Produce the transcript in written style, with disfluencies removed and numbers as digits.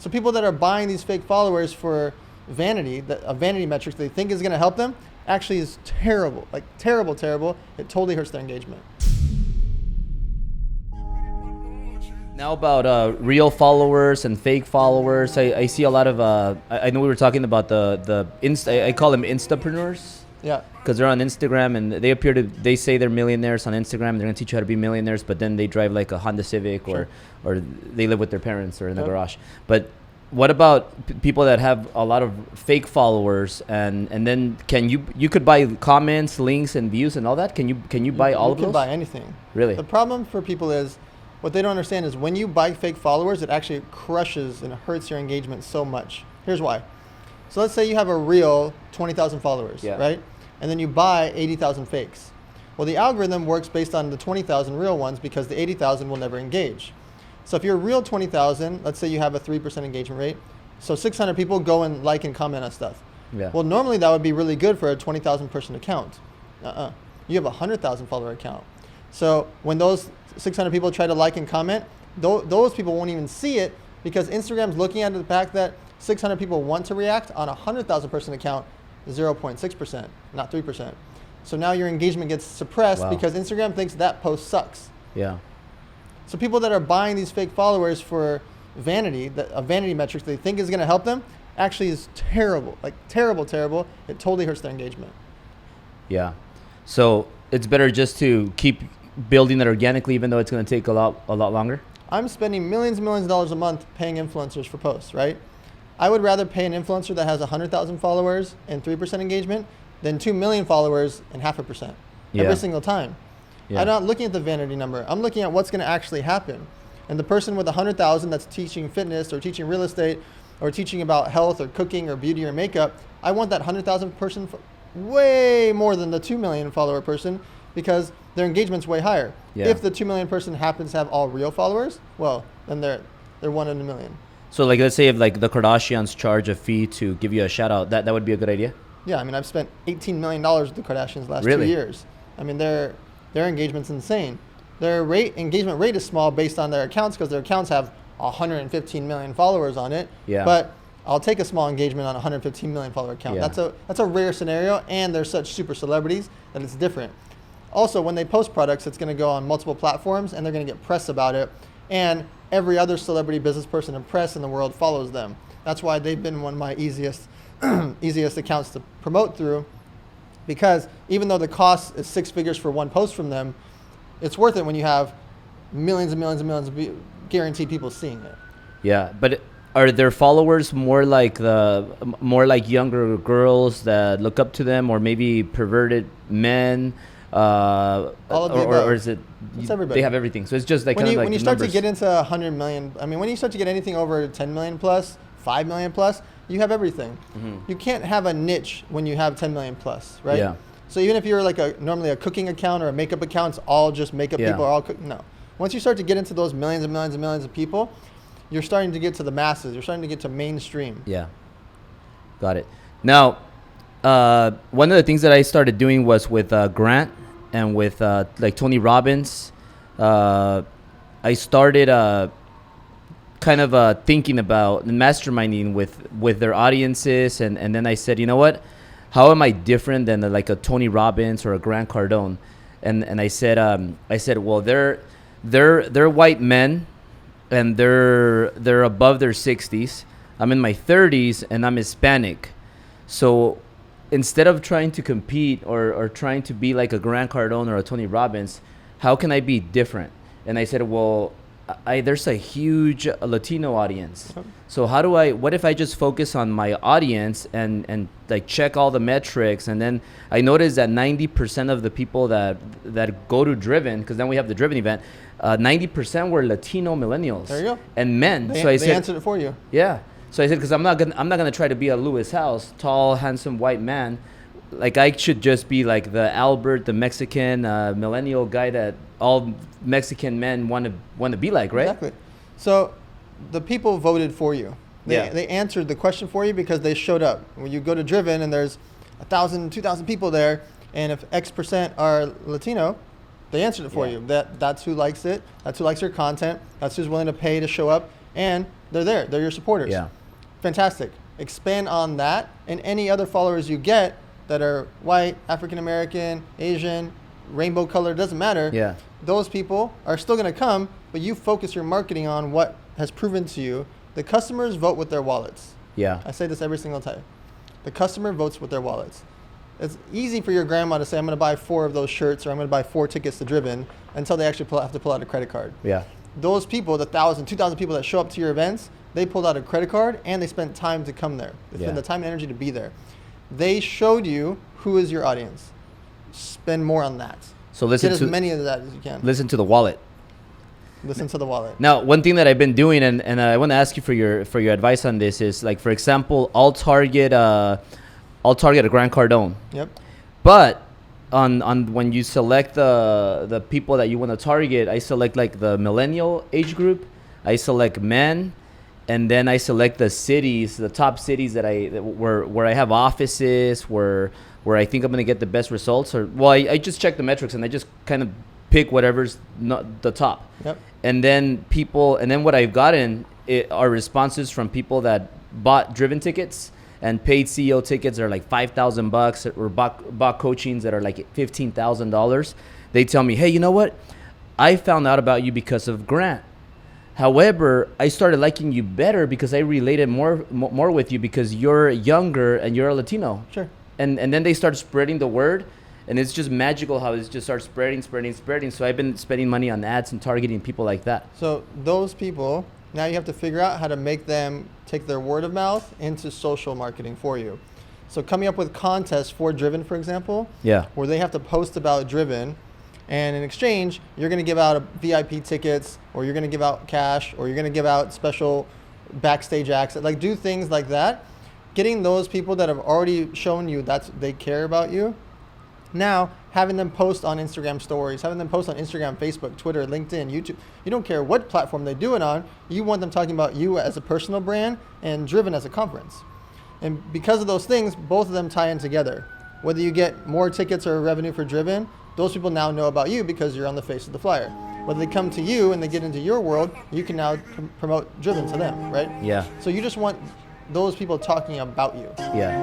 So people that are buying these fake followers for vanity, a vanity metric they think is going to help them, actually is terrible. Like terrible. It totally hurts their engagement. Now about real followers and fake followers, I see a lot of. I know we were talking about the I call them Instapreneurs. Yeah. Because they're on Instagram and they say they're millionaires on Instagram. They're gonna teach you how to be millionaires, but then they drive like a Honda Civic or they live with their parents or in the garage. But what about people that have a lot of fake followers and then you could buy comments, links, and views and all that? Can you buy all of those? You can buy anything. Really? The problem for people is what they don't understand is when you buy fake followers, it actually crushes and hurts your engagement so much. Here's why. So let's say you have a real 20,000 followers, right? And then you buy 80,000 fakes. Well, the algorithm works based on the 20,000 real ones because the 80,000 will never engage. So if you're a real 20,000, let's say you have a 3% engagement rate, so 600 people go and like and comment on stuff. Yeah. Well, normally that would be really good for a 20,000 person account. You have a 100,000 follower account. So when those 600 people try to like and comment, those people won't even see it because Instagram's looking at the fact that 600 people want to react on a 100,000 person account, 0.6%, not 3%. So now your engagement gets suppressed because Instagram thinks that post sucks. Yeah. So people that are buying these fake followers for vanity, a vanity metric they think is going to help them, actually is terrible. Like terrible. It totally hurts their engagement. Yeah. So it's better just to keep building it organically, even though it's going to take a lot longer. I'm spending millions and millions of dollars a month paying influencers for posts, right? I would rather pay an influencer that has 100,000 followers and 3% engagement than 2 million followers and 0.5% every single time. Yeah. I'm not looking at the vanity number. I'm looking at what's going to actually happen. And the person with 100,000 that's teaching fitness or teaching real estate or teaching about health or cooking or beauty or makeup, I want that 100,000 person way more than the 2 million follower person because their engagement's way higher. Yeah. If the 2 million person happens to have all real followers, well, then they're 1 in a million. So like, let's say if like the Kardashians charge a fee to give you a shout out, that would be a good idea? Yeah, I mean, I've spent $18 million with the Kardashians the last 2 years. I mean, their engagement's insane. Their engagement rate is small based on their accounts because their accounts have 115 million followers on it. Yeah. But I'll take a small engagement on a 115 million follower account. Yeah. That's a rare scenario, and they're such super celebrities that it's different. Also, when they post products, it's going to go on multiple platforms, and they're going to get press about it. And every other celebrity business person and press in the world follows them. That's why they've been one of my easiest accounts to promote through, because even though the cost is 6 figures for one post from them, it's worth it when you have millions and millions and millions of guaranteed people seeing it. Yeah, but are their followers more like younger girls that look up to them, or maybe perverted men? All of the above. Or is it? It's everybody. They have everything. So it's just like when you start to get into 100 million. I mean, when you start to get anything over 10 million plus, 5 million plus, you have everything. Mm-hmm. You can't have a niche when you have 10 million plus, right? Yeah. So even if you're like normally a cooking account or a makeup account, it's all just makeup people are all no. Once you start to get into those millions and millions and millions of people, you're starting to get to the masses. You're starting to get to mainstream. Yeah. Got it. Now, one of the things that I started doing was with Grant and with like Tony Robbins. I started kind of thinking about masterminding with their audiences, and then I said, you know what? How am I different than like a Tony Robbins or a Grant Cardone? And I said, well, they're white men, and they're above their 60s. I'm in my 30s, and I'm Hispanic. So instead of trying to compete or trying to be like a Grant Cardone or a Tony Robbins, how can I be different? And I said, well, there's a huge Latino audience. So what if I just focus on my audience and like check all the metrics? And then I noticed that 90% of the people that go to Driven, because then we have the Driven event, 90% were Latino millennials. There you go. And men. So I said, they answered it for you. Yeah. So I said, because I'm not gonna try to be a Lewis House, tall, handsome white man. Like I should just be like the Albert, the Mexican millennial guy that all Mexican men want to be like, right? Exactly. So the people voted for you. They answered the question for you because they showed up. When you go to Driven and there's 1,000, 2,000 people there, and if X% are Latino, they answered it for you. That's who likes it. That's who likes your content. That's who's willing to pay to show up. And they're there. They're your supporters. Yeah. Fantastic. Expand on that, and any other followers you get that are white, African American, Asian, rainbow color, doesn't matter. Yeah. Those people are still going to come, but you focus your marketing on what has proven to you. The customers vote with their wallets. Yeah. I say this every single time. The customer votes with their wallets. It's easy for your grandma to say, I'm going to buy 4 of those shirts, or I'm going to buy 4 tickets to Driven, until they actually have to pull out a credit card. Yeah. Those people, the 1,000, 2,000 people that show up to your events, they pulled out a credit card and they spent time to come there. They spent the time and energy to be there. They showed you who is your audience. Spend more on that. So listen Get to as many of that as you can. Listen to the wallet. Listen to the wallet. Now, one thing that I've been doing, and I want to ask you for your advice on this, is like, for example, I'll target a Grant Cardone. Yep. But on when you select the people that you want to target, I select like the millennial age group. I select men, and then I select the cities, the top cities where I have offices, where I think I'm gonna get the best results. I just check the metrics and I just kind of pick whatever's not the top. Yep. And then what I've gotten are responses from people that bought Driven tickets and paid CEO tickets that are like $5,000, or bought coachings that are like $15,000. They tell me, hey, you know what? I found out about you because of Grant. However, I started liking you better because I related more with you because you're younger and you're a Latino. Sure. And then they start spreading the word, and it's just magical how it just starts spreading. So I've been spending money on ads and targeting people like that. So those people, now you have to figure out how to make them take their word of mouth into social marketing for you. So coming up with contests for Driven, for example, where they have to post about Driven, and in exchange, you're going to give out VIP tickets, or you're going to give out cash, or you're going to give out special backstage access. Like, do things like that. Getting those people that have already shown you that they care about you. Now, having them post on Instagram stories, having them post on Instagram, Facebook, Twitter, LinkedIn, YouTube. You don't care what platform they do it on. You want them talking about you as a personal brand and Driven as a conference. And because of those things, both of them tie in together. Whether you get more tickets or revenue for Driven, those people now know about you because you're on the face of the flyer. Whether they come to you and they get into your world, you can now promote Driven to them, right? Yeah. So you just want those people talking about you. Yeah.